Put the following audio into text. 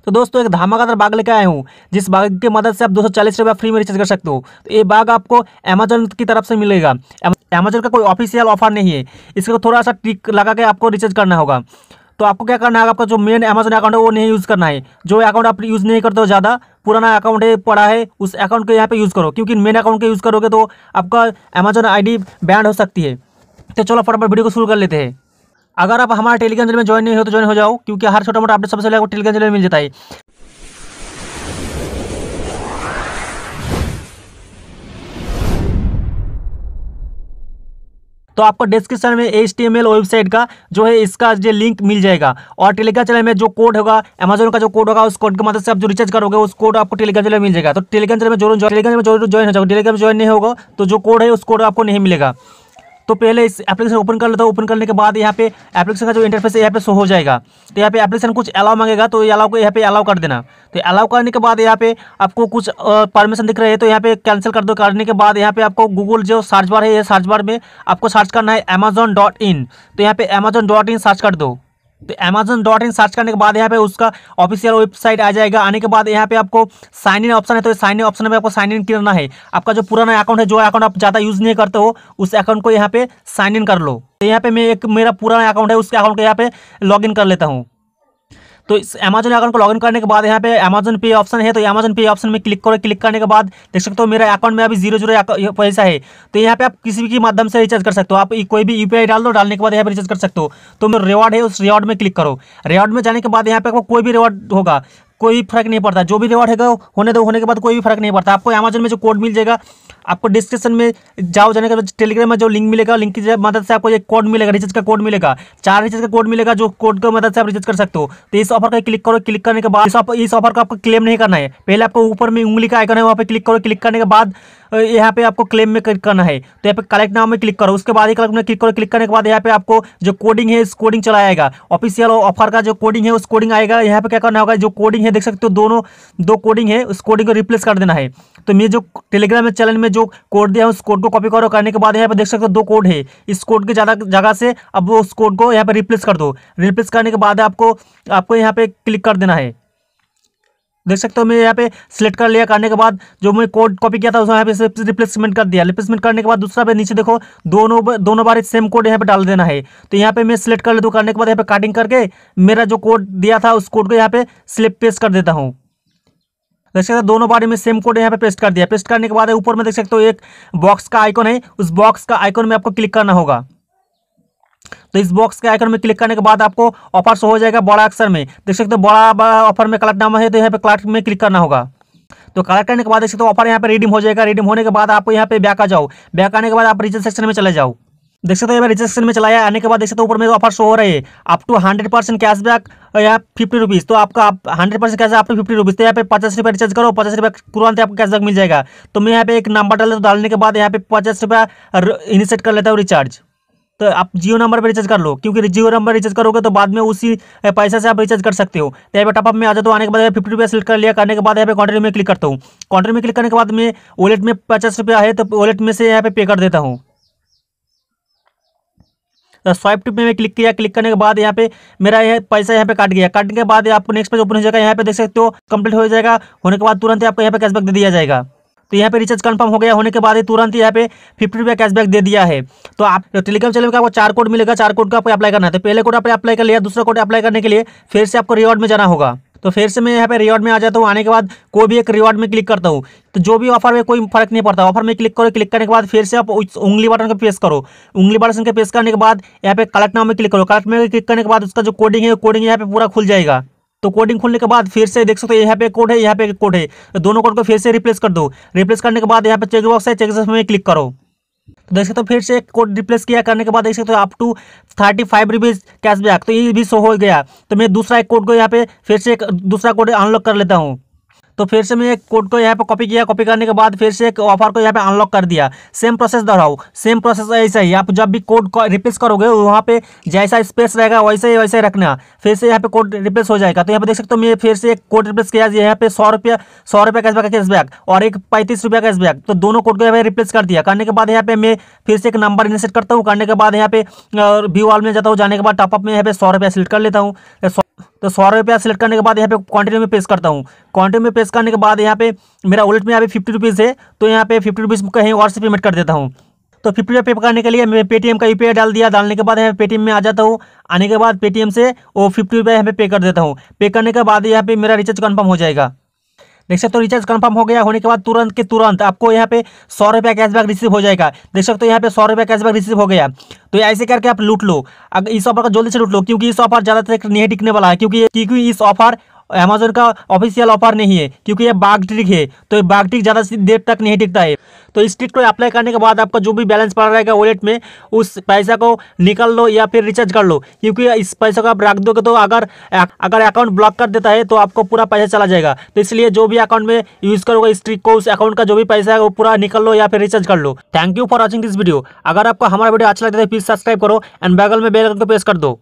तो दोस्तों एक धमाकेदार बाग लेके आया हूँ, जिस बाग की मदद से आप 240 रुपये फ्री में रिचार्ज कर सकते हो। तो ये बाग आपको अमेजोन की तरफ से मिलेगा। अमेजोन का कोई ऑफिशियल ऑफर नहीं है, इसको थोड़ा सा ट्रिक लगा के आपको रिचार्ज करना होगा। तो आपको क्या करना है, आपका जो मेन अमेजोन अकाउंट है वो नहीं यूज़ करना है। जो अकाउंट आप यूज़ नहीं करते हो, ज़्यादा पुराना अकाउंट है पड़ा है, उस अकाउंट को यहाँ पे यूज़ करो, क्योंकि मेन अकाउंट के यूज़ करोगे तो आपका अमेजोन आईडी बैन हो सकती है। तो चलो फटाफट वीडियो को शुरू कर लेते हैं। अगर आप हमारे टेलीग्राम चैनल में ज्वाइन नहीं हो तो ज्वाइन हो जाओ, क्योंकि हर छोटा मोटा अपडेट सबसे पहले आपको टेलीग्राम चैनल में मिल जाता है। तो आपको डिस्क्रिप्शन में HTML वेबसाइट का जो है इसका जो लिंक मिल जाएगा, और टेलीग्राम चैनल में जो कोड होगा, अमेजोन का जो कोड होगा, उस कोड की मदद से आप जो रिचार्ज करोगे उस कोड आपको टेलीग्राम चैनल में मिल जाएगा। तो टेलीग्राम चैनल में जरूर ज्वाइन हो जाओ। टेलीग्राम ज्वाइन नहीं होगा तो जो कोड है उस कोड आपको नहीं मिलेगा। तो पहले इस एप्लीकेशन ओपन कर लेता हूँ। ओपन करने के बाद यहाँ पे एप्लीकेशन का जो इंटरफेस है यहाँ पे शो हो जाएगा। तो यहाँ पे एप्लीकेशन कुछ अलाउ मांगेगा, तो ये अलाउ को यहाँ पे अलाउ कर देना। तो अलाउ करने के बाद यहाँ पे आपको कुछ परमिशन दिख रहे हैं, तो यहाँ पे कैंसिल कर दो। करने के बाद यहाँ पे आपको गूगल जो सर्च बार है, ये सर्च बार में आपको सर्च करना है amazon.in। तो यहाँ पे amazon.in सर्च कर दो। तो amazon.in सर्च करने के बाद यहाँ पे उसका ऑफिशियल वेबसाइट आ जाएगा। आने के बाद यहाँ पे आपको साइन इन ऑप्शन है, तो साइन इन ऑप्शन में आपको साइन इन करना है। आपका जो पुराना अकाउंट है, जो अकाउंट आप ज़्यादा यूज़ नहीं करते हो, उस अकाउंट को यहाँ पे साइन इन कर लो। तो यहाँ पे मैं एक मेरा पुराना अकाउंट है, उसके अकाउंट को यहाँ पे लॉग इन कर लेता हूँ। तो इस अमेजन अकाउंट को लॉगिन करने के बाद यहाँ पे अमेजन पे ऑप्शन है, तो अमेजन पे ऑप्शन में क्लिक करो। क्लिक करने के बाद देख सकते हो मेरा अकाउंट में अभी 0 पैसा है। तो यहाँ पे आप किसी भी के माध्यम से रिचार्ज कर सकते हो। आप कोई भी UPI डाल दो, डालने के बाद यहाँ पे रिचार्ज कर सकते हो। तो मेरा रिवॉर्ड है, उस रिवॉर्ड में क्लिक करो। रिवॉर्ड में जाने के बाद यहाँ पे आपको कोई भी रिवॉर्ड होगा, कोई फर्क नहीं पड़ता। जो भी रिवॉर्ड है होने दो, होने के बाद कोई भी फर्क नहीं पड़ता। आपको अमेजन में जो कोड मिल जाएगा, आपको डिस्क्रिप्शन में जाओ, जाने के बाद टेलीग्राम में जो लिंक मिलेगा, लिंक की मदद से आपको एक कोड मिलेगा, रिचार्ज का कोड मिलेगा। 4 रिचार्ज का कोड मिलेगा, जो कोड की मदद से आप रिचार्ज कर सकते हो। तो इस ऑफर का क्लिक करो। क्लिक करने के बाद इस ऑफर को आपको क्लेम नहीं करना है। पहले आपको ऊपर में उंगली का आइकन है, वहाँ पे क्लिक करो। क्लिक करने के बाद यहाँ पे आपको क्लेम में क्लिक करना है। तो यहाँ पे कलेक्ट नाउ में क्लिक करो। उसके बाद कलेक्ट में क्लिक करो। क्लिक करने के बाद यहाँ पे आपको जो कोडिंग है, इस कोडिंग चला आएगा। ऑफिशियल ऑफर का जो कोडिंग है, उस कोडिंग आएगा। यहाँ पे क्या करना होगा, जो कोडिंग है देख सकते हो, दो कोडिंग है, उस कोडिंग को रिप्लेस कर देना है। तो मैं जो टेलीग्राम में चैनल में जो कोड दिया है, उस कोड को कॉपी करो। करने के बाद यहाँ पे देख सकते हो 2 कोड है। इस कोड की जगह से अब उस कोड को यहाँ पे रिप्लेस कर दो। रिप्लेस करने के बाद आपको यहाँ पे क्लिक कर देना है। देख सकते हो मैं यहाँ पे सिलेक्ट कर लिया। करने के बाद जो मैं कोड कॉपी किया था उसमें यहाँ पे रिप्लेसमेंट कर दिया। रिप्लेसमेंट करने के बाद दूसरा पे नीचे देखो, दोनों बार सेम कोड यहाँ पे डाल देना है। तो यहाँ पे मैं सिलेक्ट कर लेता हूँ। करने के बाद यहाँ पे कटिंग करके मेरा जो कोड दिया था, उस कोड को यहाँ पे स्लिप पेस्ट कर देता हूँ। देख सकते हो दोनों बार में सेम कोड यहाँ पे पेस्ट कर दिया। पेस्ट करने के बाद ऊपर में देख सकते हो एक बॉक्स का आइकन है, उस बॉक्स का आइकन में आपको क्लिक करना होगा। तो इस बॉक्स के आइकन में क्लिक करने के बाद आपको ऑफर शो हो जाएगा बड़ा अक्षर में। देख सकते हो बड़ा ऑफर में कलेक्ट नाम है, तो यहाँ पे कलेक्ट में क्लिक करना होगा। तो कलेक्ट करने के बाद देख सकते हो ऑफर यहाँ पे रिडीम हो जाएगा। रिडीम होने के बाद आपको यहाँ पे बैक आ जाओ। बैक आने के बाद आप रिचार्ज सेक्शन में चले जाओ। देख सकते हो रिचार्ज सेक्शन में चलाया। आने के बाद देख सकते हो ऊपर में ऑफर शो हो रहे हैं, अप टू 100% कैशबैक, यहाँ 50 रुपीज़। तो आपका 100% कैश अप टू 50 रुपीज़। तो यहाँ पे 50 रुपये रिचार्ज करो, 50 रुपये तुरंत आपको कैशबैक मिल जाएगा। तो मैं यहाँ पे एक नंबर डाल देता हूँ। डालने के बाद यहाँ पे 50 रुपये इनिशिएट कर लेता हूँ रिचार्ज। तो आप जियो नंबर पर रिचार्ज कर लो, क्योंकि जियो नंबर रिचार्ज करोगे तो बाद में उसी पैसे से आप रिचार्ज कर सकते हो। तो यहाँ पे टॉपअप में आ जाता हूँ। आने के बाद 50 रुपये सेलेक्ट कर लिया। करने के बाद यहाँ पे कंटिन्यू में क्लिक करता हूँ। कंटिन्यू में क्लिक करने के बाद मैं वॉलेट में 50 रुपया है, तो वॉलेट में से यहाँ पे पे कर देता हूँ। तो स्वाइप टिप में मैं क्लिक किया। क्लिक करने के बाद यहाँ पे मेरा यह पैसा यहाँ पे काट गया। काटने के बाद आपको नेक्स्ट पेज ओपन हो जाएगा। यहाँ पे देख सकते हो कंप्लीट हो जाएगा। होने के बाद तुरंत ही आपको यहाँ पे कैशबैक दे दिया जाएगा। तो यहाँ पे रिचार्ज कंफर्म हो गया। होने के बाद ही तुरंत ही यहाँ पे 50 रुपया कैशबैक दे दिया है। तो आप टेलीग्राम चैनल में आपको 4 कोड मिलेगा। 4 कोड का आपको अप्लाई करना है। तो पहले कोड आपने अप्लाई कर लिया, दूसरा कोड अप्लाई करने के लिए फिर से आपको रिवॉर्ड में जाना होगा। तो फिर से मैं यहाँ पे रिवॉर्ड में आ जाता हूँ। आने के बाद कोई भी एक रिवॉर्ड में क्लिक करता हूँ। तो जो भी ऑफर में कोई फर्क नहीं पड़ता, ऑफर में क्लिक करो। क्लिक करने के बाद फिर से आप उंगली बटन को प्रेस करो। उंगली बटन के प्रेस करने के बाद यहाँ पे कलेक्ट नाउ में क्लिक करो। कलेक्ट में क्लिक करने के बाद उसका जो कोडिंग है, कोडिंग यहाँ पे पूरा खुल जाएगा। तो कोडिंग खुलने के बाद फिर से देख सकते हो यहाँ पे कोड है, यहाँ पे कोड है। तो दोनों कोड को फिर से रिप्लेस कर दो। रिप्लेस करने के बाद यहाँ पे चेक बॉक्स है, चेक बॉक्स में क्लिक करो। तो देख सकते हो फिर से एक कोड रिप्लेस किया। करने के बाद देख सकते हो अप टू 35 रुपीज़ कैशबैक। तो ये भी शो हो गया। तो मैं दूसरा एक कोड को यहाँ पे फिर से एक दूसरा कोड अनलॉक कर लेता हूँ। तो फिर से मैं एक कोड को यहाँ पे कॉपी किया। कॉपी करने के बाद फिर से एक ऑफर को यहाँ पे अनलॉक कर दिया। सेम प्रोसेस दोहराओ। सेम प्रोसेस ऐसा ही, आप जब भी कोड रिप्लेस करोगे वहाँ पे जैसा स्पेस रहेगा वैसे ही रखना। फिर से यहाँ पे कोड रिप्लेस हो जाएगा। तो यहाँ पे देख सकते हो मैं फिर से एक कोड रिप्लेस किया। यहाँ पे 100 रुपया कैशबैक और एक 35 रुपया कैशबैक। तो दोनों कोड को यहाँ पे रिप्लेस कर दिया। करने के बाद यहाँ पे मैं फिर से एक नंबर इनिशिएट करता हूँ। करने के बाद यहाँ पे व्यू ऑल में जाता हूँ। जाने के बाद टॉपअप में यहाँ पे 100 रुपया सिलेक्ट कर लेता हूँ। तो 100 रुपया सेलेक्ट करने के बाद यहाँ पे कंटिन्यू में पेश करता हूँ। कंटिन्यू में पेश करने के बाद यहाँ पे मेरा वॉलेट में यहाँ पे 50 रुपीज़ है, तो यहाँ पे 50 रुपीज़ कहीं और से पेमेंट कर देता हूँ। तो 50 रुपये पे करने के लिए मैं पेटीएम का यूपीआई डाल दिया। डालने के बाद यहाँ पे पेटीएम में आ जाता हूँ। आने के बाद पेटीएम से वो 50 रुपये यहाँ पे पे कर देता हूँ। पे करने के बाद यहाँ पे मेरा रिचार्ज कन्फर्म हो जाएगा। देख सकते हो रिचार्ज कंफर्म हो गया। होने के बाद तुरंत के तुरंत आपको यहाँ पे 100 रुपया कैशबैक रिसीव हो जाएगा। देख सकते हो यहाँ पे 100 रुपया कैशबैक रिसीव हो गया। तो ऐसे करके आप लूट लो। अगर इस ऑफर का जल्दी से लूट लो, क्योंकि इस ऑफर ज़्यादातर नहीं टिकने वाला है, क्योंकि इस ऑफर अमेजोन का ऑफिशियल ऑफर नहीं है, क्योंकि ये बाग ट्रिक है। तो ये बाग ट्रिक ज़्यादा देर तक नहीं टिकता है। तो इस ट्रिक को अप्लाई करने के बाद आपका जो भी बैलेंस पड़ा रहेगा वॉलेट में, उस पैसा को निकाल लो या फिर रिचार्ज कर लो, क्योंकि इस पैसे को आप रख दोगे तो अगर अकाउंट ब्लॉक कर देता है तो आपको पूरा पैसा चला जाएगा। तो इसलिए जो भी अकाउंट में यूज़ करोगे इस ट्रिक को, उस अकाउंट का जो भी पैसा है वो पूरा निकाल लो या फिर रिचार्ज कर लो। Thank you for watching this video. अगर आपको हमारा वीडियो अच्छा लगता है प्लीज सब्सक्राइब करो एंड बगल में बेल आइकन को प्रेस कर दो।